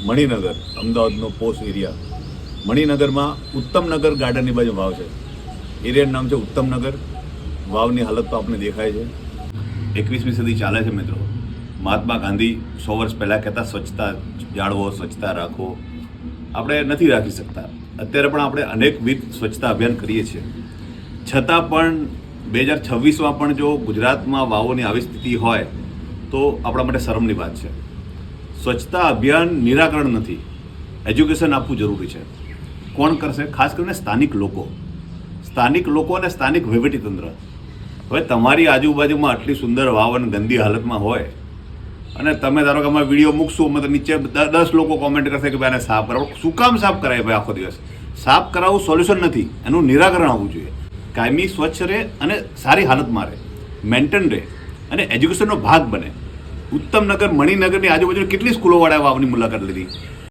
મણિનગર, અમદાવાદનો posh area. મણિનગરમાં ઉત્તમનગર ગાર્ડનની બાજુ વાવ છે. એરિયાનું નામ છે ઉત્તમનગર. વાવની હાલત તો આપણે દેખાય છે. 21મી સદી ચાલે છે મિત્રો. મહાત્મા ગાંધી 100 વર્ષ પહેલાં કહેતા સ્વચ્છતા જાળવો, સ્વચ્છતા રાખો. આપણે નથી રાખી શકતા. અત્યારે પણ આપણે અનેકવિધ સ્વચ્છતા અભિયાન કરીએ છીએ. છતાં પણ 2026માં પણ જો ગુજરાતમાં વાવોની આવી સ્થિતિ હોય તો આપણા માટે શરમની વાત છે. સ્વચ્છતા અભિયાન નિરાકરણ નથી, એજ્યુકેશન આપવું જરૂરી છે. કોણ કરશે? ખાસ કરીને સ્થાનિક લોકો અને સ્થાનિક વહીવટીતંત્ર. હવે તમારી આજુબાજુમાં આટલી સુંદર વાવ અને ગંદી હાલતમાં હોય અને તમે ધારો કે અમે વિડીયો મૂકશું, મતલબ નીચે 10 લોકો કોમેન્ટ કરશે કે ભાઈ આને સાફ કરાવો. શું કામ સાફ કરાય ભાઈ? આખો દિવસ સાફ કરાવવું સોલ્યુશન નથી, એનું નિરાકરણ આવવું જોઈએ. કાયમી સ્વચ્છ રહે અને સારી હાલતમાં રહે, મેન્ટેન રહે અને એજ્યુકેશનનો ભાગ બને. ઉત્તમનગર, મણિનગરની આજુબાજુ કેટલી સ્કૂલોવાળાએ વાવની મુલાકાત લીધી.